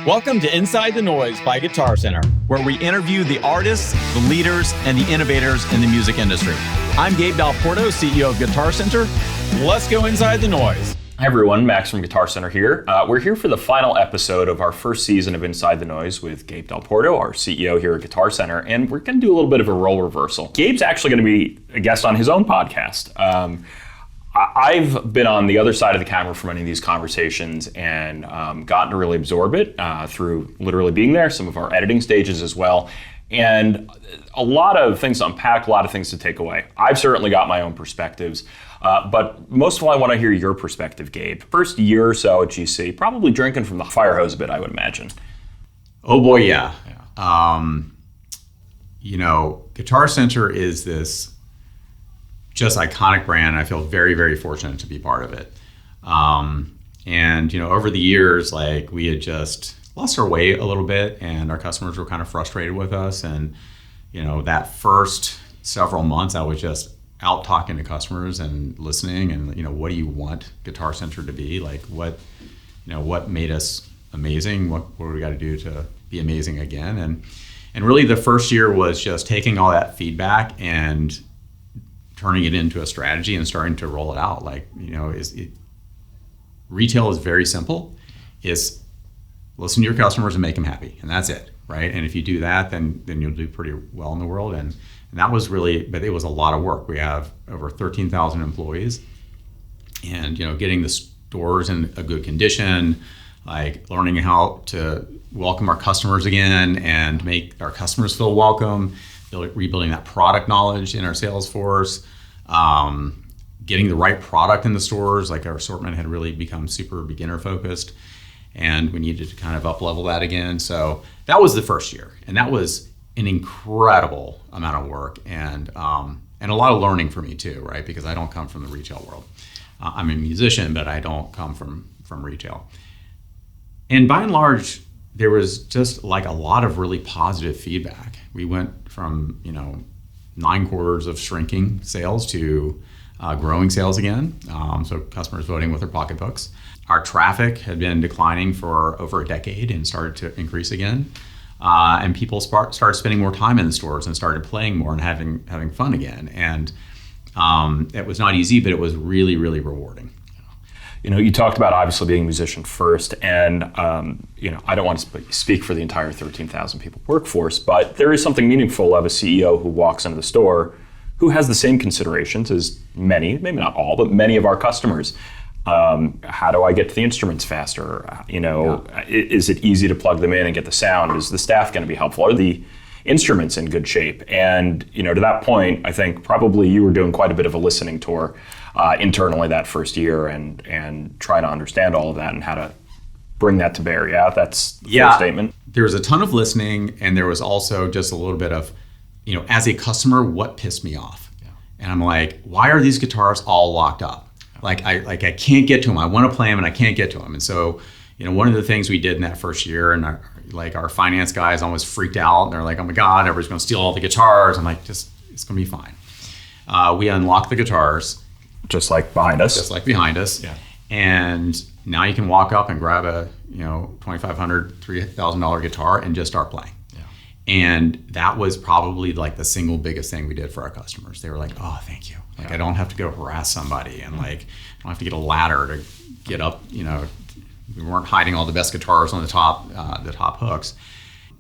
Welcome to Inside the Noise by Guitarcenter, where we interview the artists, the leaders, and the innovators in the music industry. I'm Gabe Dalporto, CEO of Guitarcenter. Let's go inside the noise. Hi everyone, Max from Guitarcenter here. We're here for the final episode of our first season of Inside the Noise with Gabe Dalporto, our CEO here at Guitarcenter, and we're going to do a little bit of a role reversal. Gabe's actually going to be a guest on his own podcast. I've been on the other side of the camera for many of these conversations and gotten to really absorb it through literally being there, some of our editing stages as well, and a lot of things to unpack, a lot of things to take away. I've certainly got my own perspectives, but most of all, I want to hear your perspective, Gabe. First year or so at GC, probably drinking from the fire hose a bit, I would imagine. Oh boy, yeah. Guitarcenter is this just iconic brand. I feel very, very fortunate to be part of it. Over the years, we had just lost our way a little bit, and our customers were kind of frustrated with us. And that first several months, I was just out talking to customers and listening. And what do you want Guitarcenter to be? What made us amazing? What do we got to do to be amazing again? And really, the first year was just taking all that feedback and turning it into a strategy and starting to roll it out. Retail is very simple. It's listen to your customers and make them happy, and that's it, right? And if you do that, then you'll do pretty well in the world. And that was really, but it was a lot of work. We have over 13,000 employees, and getting the stores in a good condition, learning how to welcome our customers again and make our customers feel welcome. Rebuilding that product knowledge in our sales force, getting the right product in the stores. Our assortment had really become super beginner focused, and we needed to kind of up level that again. So that was the first year, and that was an incredible amount of work and a lot of learning for me too, right? Because I don't come from the retail world. I'm a musician, but I don't come from retail. And by and large, there was just a lot of really positive feedback. We went from 9 quarters of shrinking sales to growing sales again. So customers voting with their pocketbooks. Our traffic had been declining for over a decade and started to increase again. And people started spending more time in the stores and started playing more and having fun again. And it was not easy, but it was really, really rewarding. You talked about obviously being a musician first, and I don't want to speak for the entire 13,000 people workforce, but there is something meaningful of a CEO who walks into the store who has the same considerations as many, maybe not all, but many of our customers. How do I get to the instruments faster? Is it easy to plug them in and get the sound? Is the staff going to be helpful? Are the instruments in good shape? And to that point, I think probably you were doing quite a bit of a listening tour internally that first year and try to understand all of that and how to bring that to bear. Yeah, that's the first statement. There was a ton of listening, and there was also just a little bit of, as a customer, what pissed me off? Yeah. And I'm like, why are these guitars all locked up? I can't get to them. I want to play them and I can't get to them. And so, one of the things we did in that first year, and our finance guys almost freaked out. And they're like, oh my God, everybody's going to steal all the guitars. I'm like, it's going to be fine. We unlocked the guitars. Just like behind us. Yeah. And now you can walk up and grab a $2,500, $3,000 guitar and just start playing. Yeah. And that was probably the single biggest thing we did for our customers. They were like, oh, thank you. I don't have to go harass somebody, and I don't have to get a ladder to get up. We weren't hiding all the best guitars on the top hooks.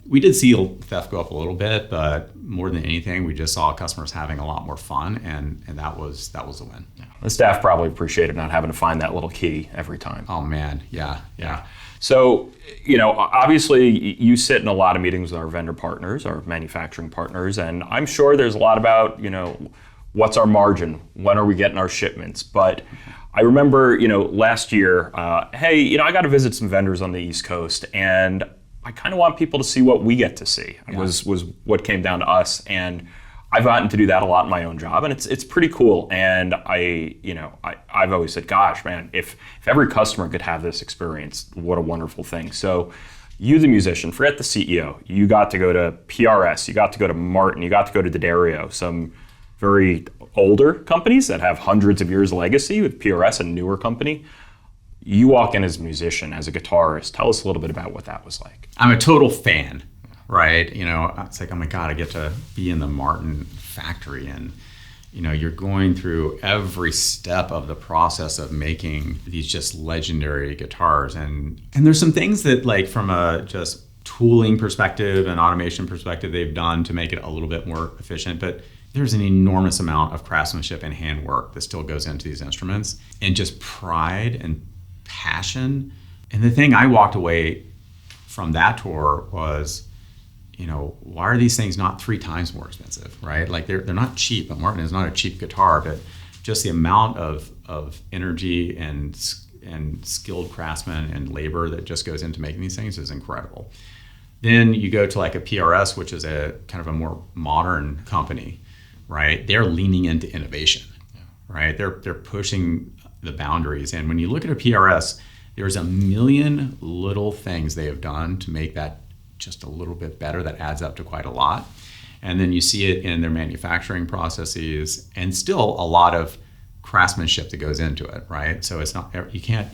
We did see theft go up a little bit, but more than anything, we just saw customers having a lot more fun, and that was the win. Yeah. The staff probably appreciated not having to find that little key every time. Oh man, yeah. So, obviously you sit in a lot of meetings with our vendor partners, our manufacturing partners, and I'm sure there's a lot about, what's our margin? When are we getting our shipments? But I remember, last year, I got to visit some vendors on the East Coast, and I kind of want people to see what we get to see. Yeah. Was what came down to us, and I've gotten to do that a lot in my own job, and it's pretty cool. And I've always said, gosh, man, if every customer could have this experience, what a wonderful thing. So you, the musician, forget the CEO. You got to go to PRS, you got to go to Martin, you got to go to D'Addario, some very older companies that have hundreds of years legacy with PRS, a newer company. You walk in as a musician, as a guitarist. Tell us a little bit about what that was like. I'm a total fan, right? It's like, oh my God, I get to be in the Martin factory, and you're going through every step of the process of making these just legendary guitars. And there's some things that, like, from a just tooling perspective and automation perspective, they've done to make it a little bit more efficient. But there's an enormous amount of craftsmanship and handwork that still goes into these instruments, and just pride and passion. And the thing I walked away from that tour was, why are these things not 3 times more expensive, right? Like, they're not cheap. But Martin is not a cheap guitar, but just the amount of energy and skilled craftsmen and labor that just goes into making these things is incredible. Then you go to like a PRS, which is a kind of a more modern company, right? They're leaning into innovation, right? They're pushing the boundaries. And when you look at a PRS, there's a million little things they have done to make that just a little bit better that adds up to quite a lot. And then you see it in their manufacturing processes, and still a lot of craftsmanship that goes into it, right? So it's not, you can't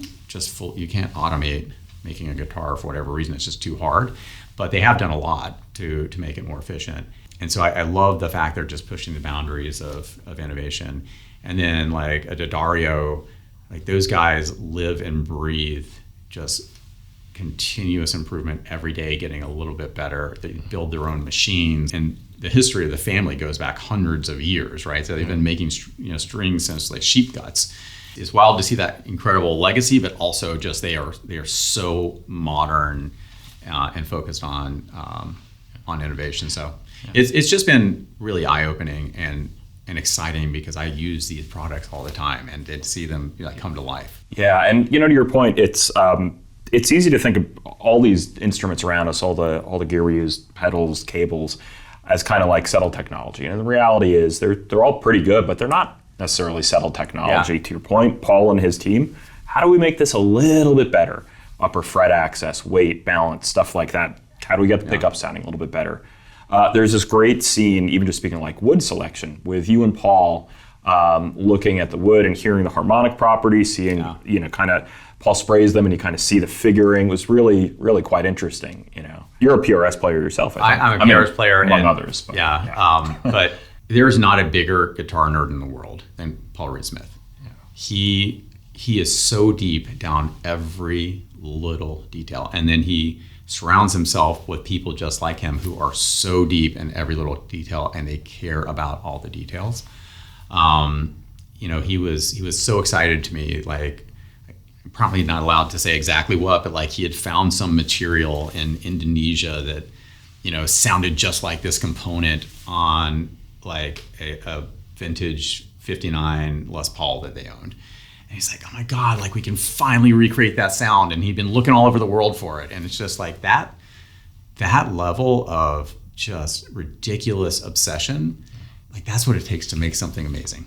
automate making a guitar for whatever reason. It's just too hard. But they have done a lot to make it more efficient. And so I love the fact they're just pushing the boundaries of innovation. And then like a D'Addario, like those guys live and breathe just continuous improvement every day, getting a little bit better. They build their own machines, and the history of the family goes back hundreds of years, right? So they've been making strings since like sheep guts. It's wild to see that incredible legacy, but also just they are so modern and focused on innovation. So it's just been really eye-opening and exciting, because I use these products all the time, and to see them come to life. Yeah, and to your point, it's easy to think of all these instruments around us, all the gear we use, pedals, cables, as kind of like settled technology. And the reality is they're all pretty good, but they're not necessarily settled technology. To your point, Paul and his team, how do we make this a little bit better? Upper fret access, weight, balance, stuff like that. How do we get the pickup sounding a little bit better? There's this great scene, even just speaking like wood selection, with you and Paul looking at the wood and hearing the harmonic properties, seeing, kind of, Paul sprays them and you kind of see the figuring. It was really, really quite interesting. You're a PRS player yourself, I think. I'm a PRS player. Among others. But, but there's not a bigger guitar nerd in the world than Paul Reed-Smith. Yeah. He is so deep down every little detail. And then he surrounds himself with people just like him who are so deep in every little detail, and they care about all the details. He was so excited to me, like, probably not allowed to say exactly what, but like he had found some material in Indonesia that, sounded just like this component on like a vintage 59 Les Paul that they owned. And he's like, oh my God, like we can finally recreate that sound. And he'd been looking all over the world for it. And it's just like that level of just ridiculous obsession, like that's what it takes to make something amazing.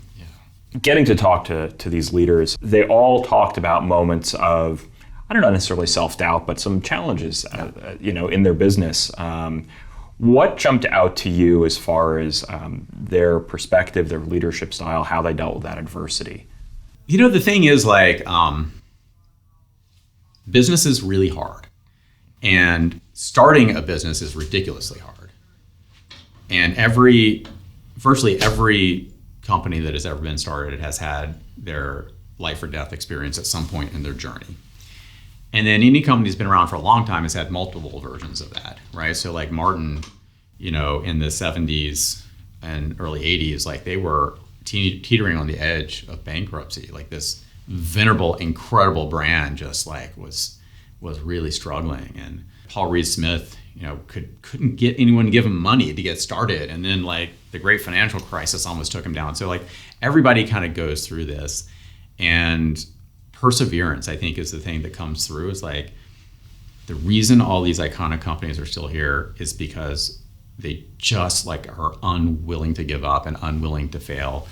Getting to talk to these leaders, they all talked about moments of, I don't know necessarily self-doubt, but some challenges, in their business. What jumped out to you as far as their perspective, their leadership style, how they dealt with that adversity? The thing is, like, business is really hard, and starting a business is ridiculously hard. And virtually every company that has ever been started has had their life or death experience at some point in their journey. And then any company that's been around for a long time has had multiple versions of that, right? So like Martin, in the 70s and early 80s, like they were teetering on the edge of bankruptcy. Like this venerable, incredible brand just like was really struggling. And Paul Reed-Smith, couldn't get anyone to give him money to get started. And then like the great financial crisis almost took him down. So like everybody kind of goes through this, and perseverance, I think, is the thing that comes through. Is like the reason all these iconic companies are still here is because they just like are unwilling to give up and unwilling to fail.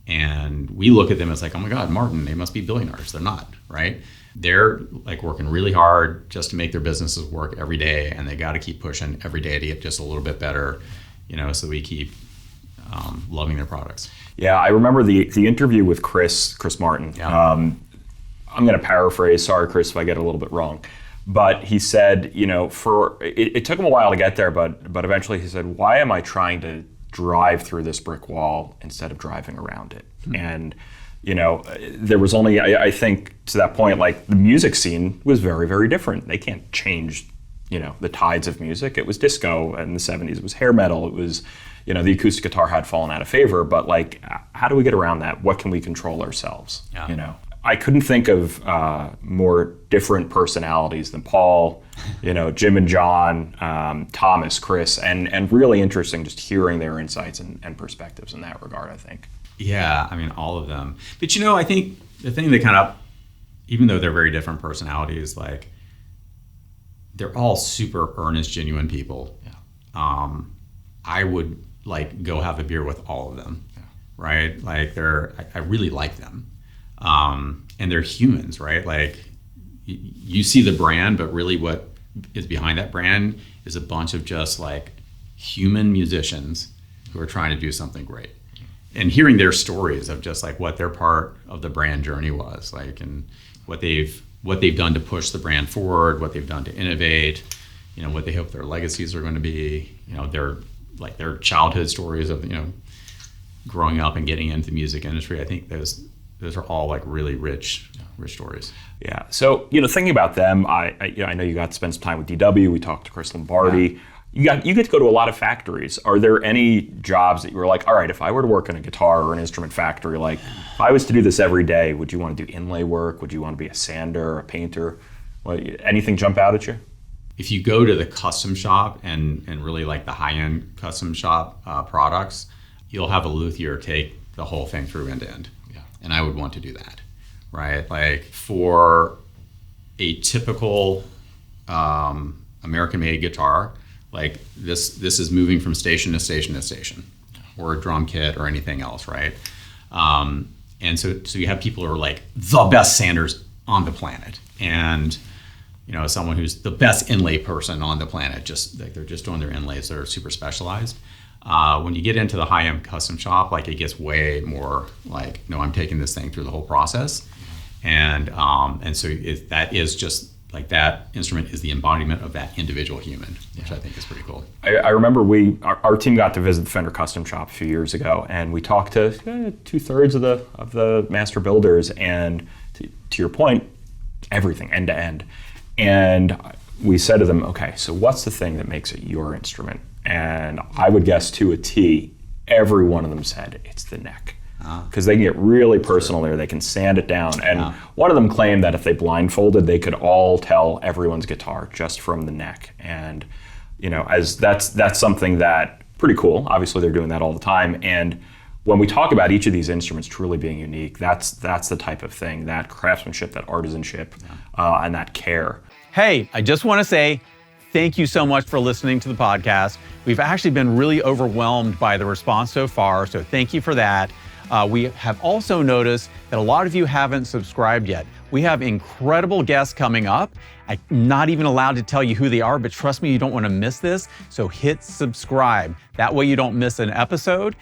And we look at them as like, oh my God, Martin, they must be billionaires. They're not, right? They're like working really hard just to make their businesses work every day, and they got to keep pushing every day to get just a little bit better, so we keep loving their products. Yeah, I remember the interview with Chris Martin. Yeah. I'm going to paraphrase, sorry Chris if I get it a little bit wrong, but he said, it took him a while to get there, but eventually he said, why am I trying to drive through this brick wall instead of driving around it? And there was only, I think to that point, like the music scene was very, very different. They can't change, the tides of music. It was disco in the 70s. It was hair metal. It was, the acoustic guitar had fallen out of favor. But like, how do we get around that? What can we control ourselves? Yeah. I couldn't think of more different personalities than Paul, Jim and John, Thomas, Chris, and really interesting just hearing their insights and perspectives in that regard, I think. Yeah, I mean, all of them. But I think the thing that kind of, even though they're very different personalities, like they're all super earnest, genuine people. Yeah. I would like go have a beer with all of them, right? Like I really like them. And they're humans, right? Like you see the brand, but really what is behind that brand is a bunch of just like human musicians who are trying to do something great. And hearing their stories of just like what their part of the brand journey was like, and what they've done to push the brand forward, what they've done to innovate, what they hope their legacies are going to be, their childhood stories of, growing up and getting into the music industry. I think those are all like really rich stories. Yeah. So, thinking about them, I know you got to spend some time with DW. We talked to Chris Lombardi. Yeah. You get to go to a lot of factories. Are there any jobs that you were like, all right, if I were to work in a guitar or an instrument factory, like if I was to do this every day, would you want to do inlay work? Would you want to be a sander, a painter? Anything jump out at you? If you go to the custom shop and really like the high-end custom shop products, you'll have a luthier take the whole thing through end to end. Yeah. And I would want to do that, right? Like for a typical American-made guitar, like this is moving from station to station to station, or a drum kit or anything else, right? And so you have people who are like the best sanders on the planet, and someone who's the best inlay person on the planet, just like they're just doing their inlays that are super specialized. When you get into the high-end custom shop, like it gets way more like, no, I'm taking this thing through the whole process, and so that is just like that instrument is the embodiment of that individual human, which I think is pretty cool. I remember our team got to visit the Fender Custom Shop a few years ago, and we talked to 2/3 of the master builders, and to your point, everything end to end. And we said to them, okay, so what's the thing that makes it your instrument? And I would guess to a T, every one of them said it's the neck. Because they can get really personal there. They can sand it down. And one of them claimed that if they blindfolded, they could all tell everyone's guitar just from the neck. And as that's something that pretty cool. Obviously, they're doing that all the time. And when we talk about each of these instruments truly being unique, that's the type of thing, that craftsmanship, that artisanship, and that care. Hey, I just want to say thank you so much for listening to the podcast. We've actually been really overwhelmed by the response so far, so thank you for that. We have also noticed that a lot of you haven't subscribed yet. We have incredible guests coming up. I'm not even allowed to tell you who they are, but trust me, you don't want to miss this. So hit subscribe. That way you don't miss an episode.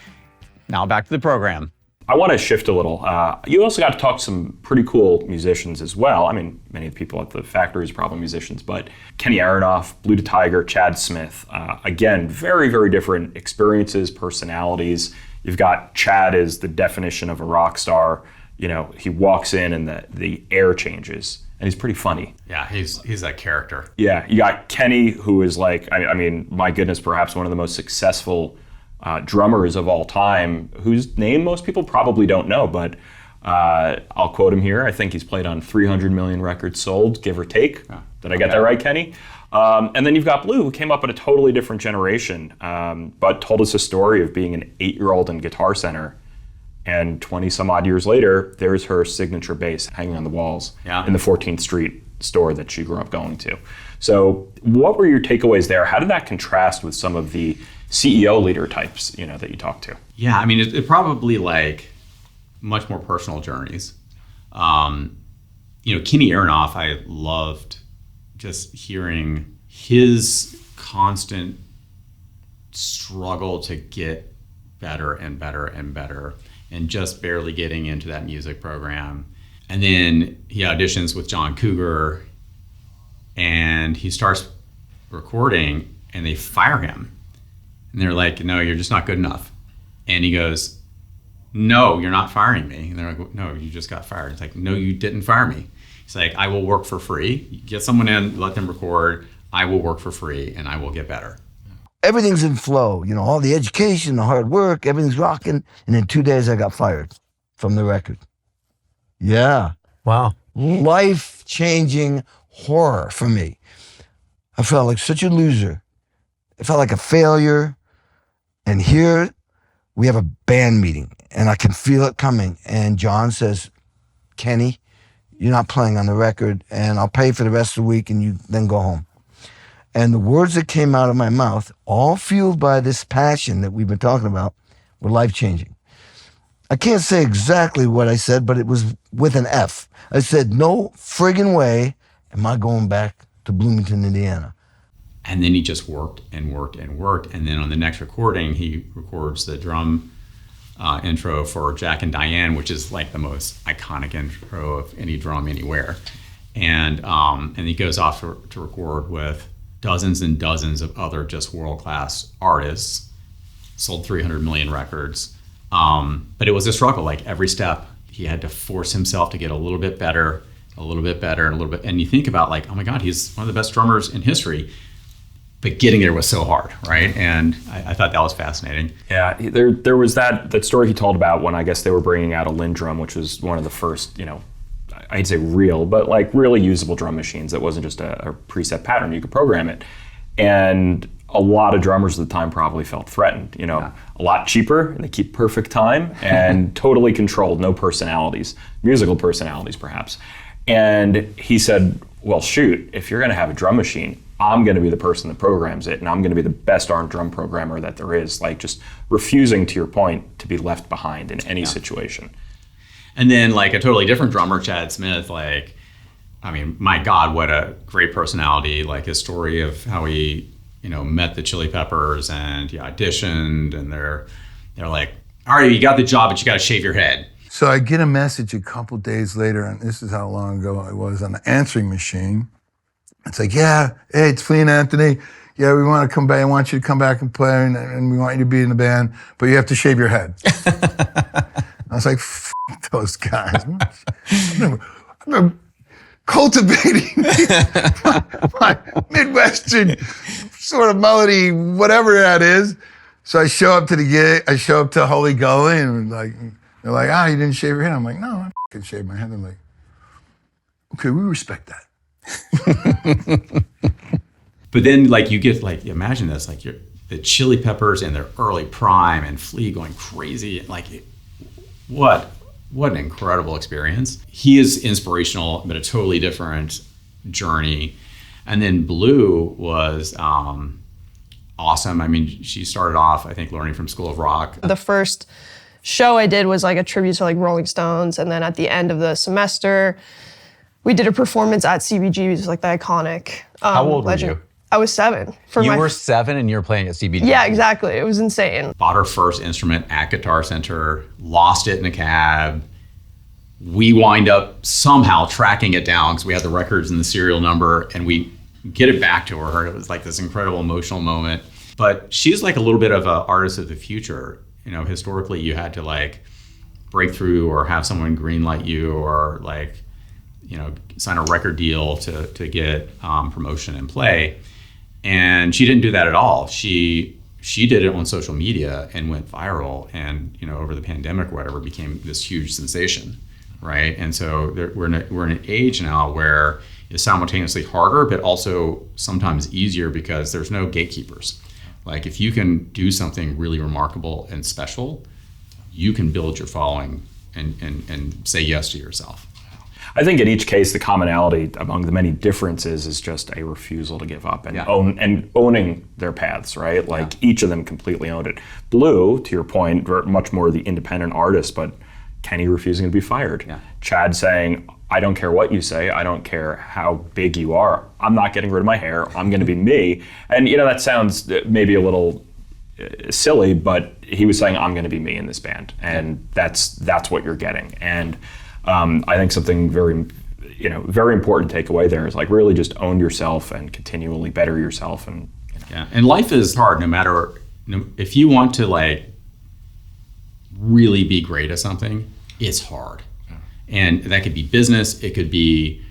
Now back to the program. I want to shift a little. You also got to talk to some pretty cool musicians as well. I mean, many of the people at the factory are probably musicians, but Kenny Aronoff, Blue DeTiger, Chad Smith. Again, very, very different experiences, personalities. You've got Chad is the definition of a rock star. He walks in and the air changes, and he's pretty funny. Yeah, he's that character. Yeah, you got Kenny, who is like, I mean, my goodness, perhaps one of the most successful drummers of all time, whose name most people probably don't know, but I'll quote him here. I think he's played on 300 million records sold, give or take. Did I get that right, Kenny? And then you've got Blue, who came up in a totally different generation, but told us a story of being an 8-year-old in Guitar Center. And 20 some odd years later, there's her signature bass hanging on the walls in the 14th Street store that she grew up going to. So what were your takeaways there? How did that contrast with some of the CEO leader types, that you talked to? Yeah, I mean, it probably like much more personal journeys. Kenny Aronoff, I loved just hearing his constant struggle to get better and better and better, and just barely getting into that music program. And then he auditions with John Cougar, and he starts recording, and they fire him. And they're like, no, you're just not good enough. And he goes, no, you're not firing me. And they're like, no, you just got fired. It's like, no, you didn't fire me. He's like, I will work for free. Get someone in, let them record. I will work for free, and I will get better. Everything's in flow, all the education, the hard work, everything's rocking. And in 2 days, I got fired from the record. Yeah. Wow. Life-changing horror for me. I felt like such a loser. I felt like a failure. And here we have a band meeting, and I can feel it coming. And John says, Kenny, you're not playing on the record, and I'll pay for the rest of the week, and you then go home. And the words that came out of my mouth, all fueled by this passion that we've been talking about, were life-changing. I can't say exactly what I said, but it was with an F. I said, no friggin' way am I going back to Bloomington, Indiana. And then he just worked and worked and worked. And then on the next recording, he records the drum intro for Jack and Diane, which is like the most iconic intro of any drum anywhere. And he goes off to record with dozens and dozens of other just world-class artists, sold 300 million records. But it was a struggle. Like every step, he had to force himself to get a little bit better, and a little bit. And you think about like, oh my God, he's one of the best drummers in history. But getting there was so hard, right? And I thought that was fascinating. Yeah, there was that story he told about when I guess they were bringing out a Linn drum, which was one of the first, I'd say real, but like really usable drum machines that wasn't just a preset pattern. You could program it. And a lot of drummers at the time probably felt threatened, a lot cheaper, and they keep perfect time and totally controlled, no personalities, musical personalities perhaps. And he said, well, shoot, if you're gonna have a drum machine, I'm gonna be the person that programs it, and I'm gonna be the best darn drum programmer that there is, like just refusing, to your point, to be left behind in any situation. And then like a totally different drummer, Chad Smith, my God, what a great personality. Like his story of how he, met the Chili Peppers and he auditioned, and they're like, all right, you got the job, but you got to shave your head. So I get a message a couple days later, and this is how long ago it was, on the answering machine. It's like, yeah, hey, it's Flea and Anthony. Yeah, we want to come back. I want you to come back and play, and we want you to be in the band, but you have to shave your head. I was like, F those guys. I'm cultivating my Midwestern sort of melody, whatever that is. So I show up to the gig, I show up to Holy Gully, and they're like, you didn't shave your head. I'm like, no, I f***ing shaved my head. They're like, okay, we respect that. But then you get imagine this, the Chili Peppers in their early prime and Flea going crazy. What an incredible experience. He is inspirational, but a totally different journey. And then Blue was awesome. I mean, she started off, I think, learning from School of Rock. The first show I did was a tribute to Rolling Stones. And then at the end of the semester, we did a performance at CBG, which is the iconic How old legend. were you? I was 7. You were 7 and you're playing at CBG? Yeah, exactly. It was insane. Bought her first instrument at Guitar Center, lost it in a cab. We wind up somehow tracking it down because we had the records and the serial number, and we get it back to her. It was this incredible emotional moment. But she's a little bit of an artist of the future. Historically you had to break through or have someone greenlight you or sign a record deal to get promotion and play. And she didn't do that at all. She did it on social media and went viral, and over the pandemic or whatever became this huge sensation, right? And so we're in an age now where it's simultaneously harder, but also sometimes easier because there's no gatekeepers. If you can do something really remarkable and special, you can build your following and say yes to yourself. I think in each case, the commonality among the many differences is just a refusal to give up and owning their paths, right? Each of them completely owned it. Blue, to your point, much more the independent artist, but Kenny refusing to be fired. Yeah. Chad saying, I don't care what you say, I don't care how big you are, I'm not getting rid of my hair, I'm gonna be me. And that sounds maybe a little silly, but he was saying, I'm gonna be me in this band. And that's what you're getting. And I think something very important takeaway there is like really just own yourself and continually better yourself. And yeah, and life is hard. No matter if you want to like really be great at something, it's hard. Yeah. And that could be business, it could be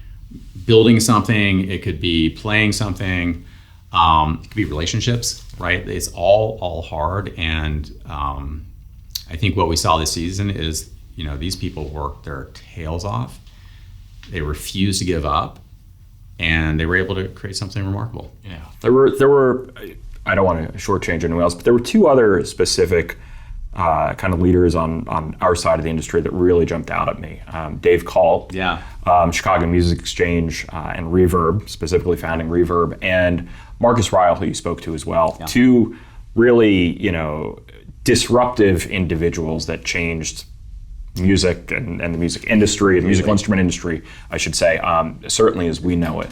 building something, it could be playing something, it could be relationships, right? It's all hard. And I think what we saw this season is, these people worked their tails off. They refused to give up, and they were able to create something remarkable. Yeah, there were. I don't want to shortchange anyone else, but there were two other specific kind of leaders on our side of the industry that really jumped out at me. Dave Kalt, Chicago Music Exchange, and Reverb, specifically founding Reverb, and Marcus Ryle, who you spoke to as well. Yeah. Two really, disruptive individuals that changed music and the music industry, the musical instrument industry, I should say, certainly as we know it.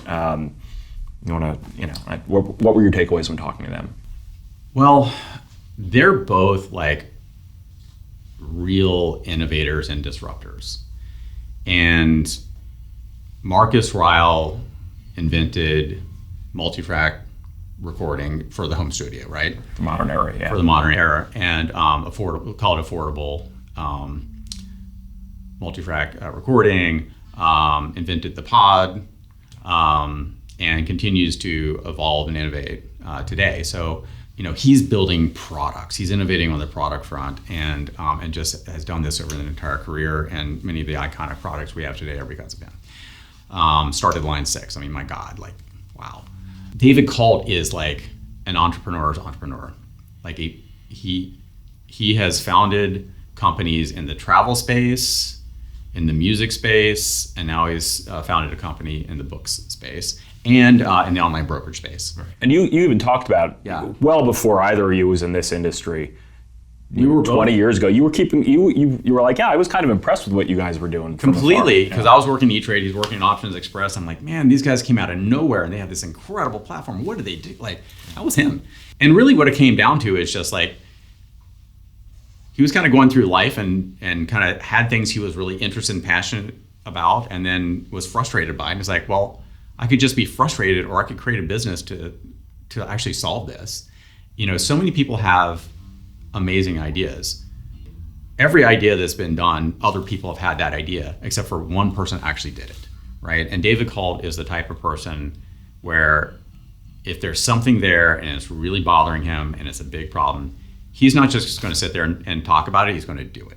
What were your takeaways when talking to them? Well, they're both like real innovators and disruptors. And Marcus Ryle invented multi-track recording for the home studio, right? The modern era, yeah. For the modern era, and affordable multi-track recording, invented the pod, and continues to evolve and innovate today. So, he's building products. He's innovating on the product front, and just has done this over an entire career. And many of the iconic products we have today are because of him. Started Line 6. I mean, my God, like, wow. David Kalt is like an entrepreneur's entrepreneur. Like he has founded companies in the travel space, in the music space, and now he's founded a company in the books space and in the online brokerage space. Right. And you even talked about well before either of you was in this industry. You were 20 years ago. You were you were like, I was kind of impressed with what you guys were doing. Completely, because I was working E-Trade, he's working in Options Express. I'm like, man, these guys came out of nowhere and they have this incredible platform. What do they do? Like, that was him. And really what it came down to is just like, he was kind of going through life and kind of had things he was really interested and passionate about, and then was frustrated by it. And he's like, well, I could just be frustrated, or I could create a business to actually solve this. So many people have amazing ideas. Every idea that's been done, other people have had that idea, except for one person actually did it, right? And David Kalt is the type of person where if there's something there and it's really bothering him and it's a big problem, he's not just going to sit there and talk about it, he's going to do it.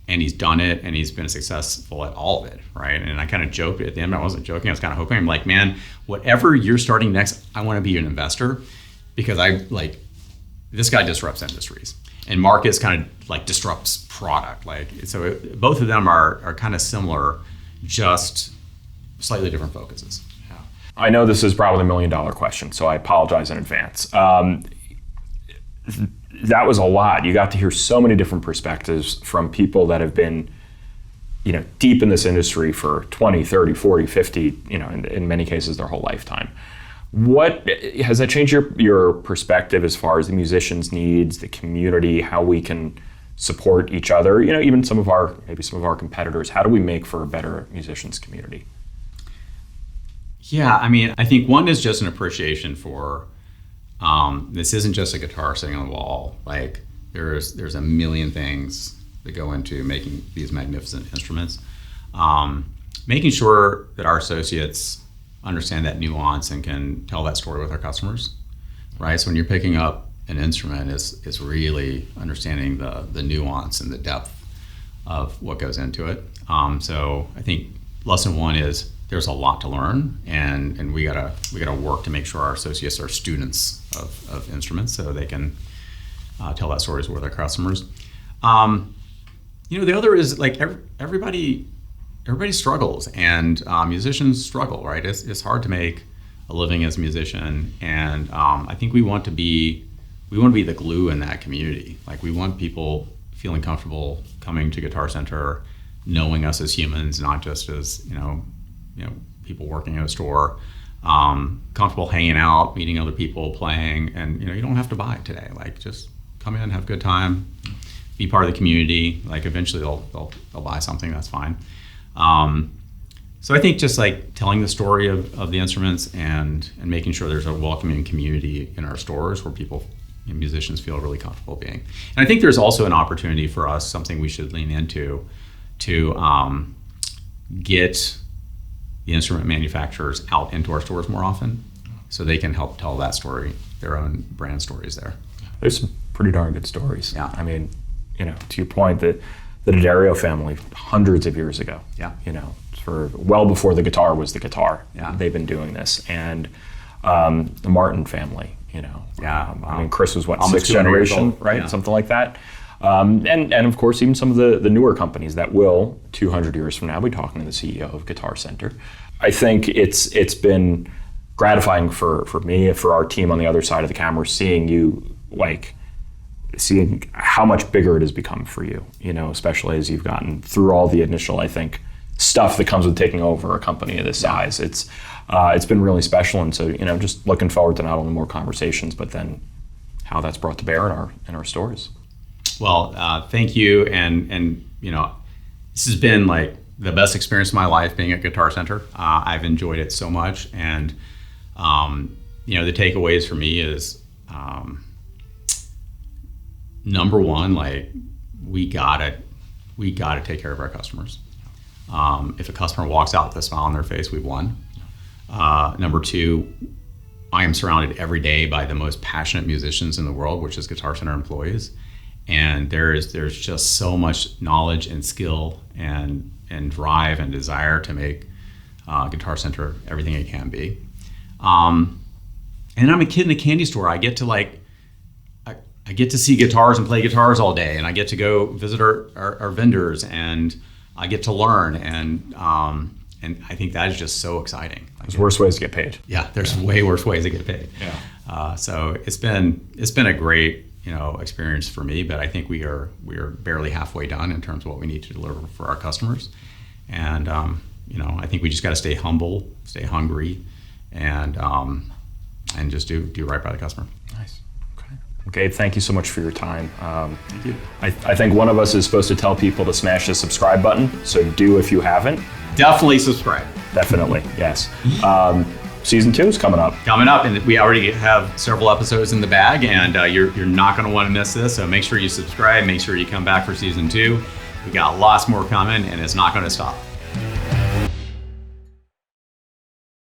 And he's done it, and he's been successful at all of it, right? And I kind of joked at the end, I wasn't joking, I was kind of hoping, I'm like, man, whatever you're starting next, I want to be an investor, because this guy disrupts industries. And Marcus kind of like disrupts product. So both of them are kind of similar, just slightly different focuses. Yeah. I know this is probably the $1 million question, so I apologize in advance. That was a lot. You got to hear so many different perspectives from people that have been, deep in this industry for 20, 30, 40, 50, in many cases their whole lifetime. What has that changed your perspective as far as the musicians' needs, the community, how we can support each other? Even maybe some of our competitors. How do we make for a better musicians community? Yeah, I mean, I think one is just an appreciation for this isn't just a guitar sitting on the wall. Like there's a million things that go into making these magnificent instruments. Making sure that our associates understand that nuance and can tell that story with our customers, right? So when you're picking up an instrument, it's really understanding the nuance and the depth of what goes into it. So I think lesson one is there's a lot to learn, and we gotta work to make sure our associates are students of instruments, so they can tell that story with our customers. The other is like everybody struggles, and musicians struggle, right? It's hard to make a living as a musician, and I think we want to be the glue in that community. Like we want people feeling comfortable coming to Guitar Center, knowing us as humans, not just as people working at a store, comfortable hanging out, meeting other people, playing, and you don't have to buy it today. Like just come in, have a good time, be part of the community. Like eventually they'll buy something, that's fine. So I think just like telling the story of the instruments and making sure there's a welcoming community in our stores where people, musicians feel really comfortable being. And I think there's also an opportunity for us, something we should lean into, to get the instrument manufacturers out into our stores more often so they can help tell that story, their own brand stories there. There's some pretty darn good stories. Yeah. I mean, to your point, the D'Addario family, hundreds of years ago. Yeah. For well before the guitar was the guitar. Yeah. They've been doing this. And the Martin family, Yeah. I mean, Chris was Almost sixth 200 years generation, old. right? Yeah. Something like that. And of course, even some of the newer companies that will, 200 years from now, be talking to the CEO of Guitarcenter. I think it's been gratifying for me, for our team on the other side of the camera, seeing how much bigger it has become for you, especially as you've gotten through all the initial, I think, stuff that comes with taking over a company of this size. It's been really special, and so just looking forward to not only more conversations, but then how that's brought to bear in our stores. Well, thank you, and this has been like the best experience of my life being at Guitarcenter. I've enjoyed it so much, and the takeaways for me is number one, like we gotta take care of our customers. If a customer walks out with a smile on their face, we've won. Number two, I am surrounded every day by the most passionate musicians in the world, which is Guitarcenter employees. And there's just so much knowledge and skill and drive and desire to make Guitarcenter everything it can be. And I'm a kid in a candy store. I get to I get to see guitars and play guitars all day, and I get to go visit our vendors, and I get to learn, and I think that is just so exciting. There's worse ways to get paid. Yeah, there's way worse ways to get paid. Yeah. So it's been a great experience for me, but I think we are barely halfway done in terms of what we need to deliver for our customers, and I think we just got to stay humble, stay hungry, and just do right by the customer. Nice. Okay. Well, Gabe, thank you so much for your time. Thank you. I think one of us is supposed to tell people to smash the subscribe button, so do if you haven't. Definitely subscribe. Definitely, yes. Season 2 is coming up. And we already have several episodes in the bag, and you're not going to want to miss this. So make sure you subscribe. Make sure you come back for season 2. We got lots more coming, and it's not going to stop.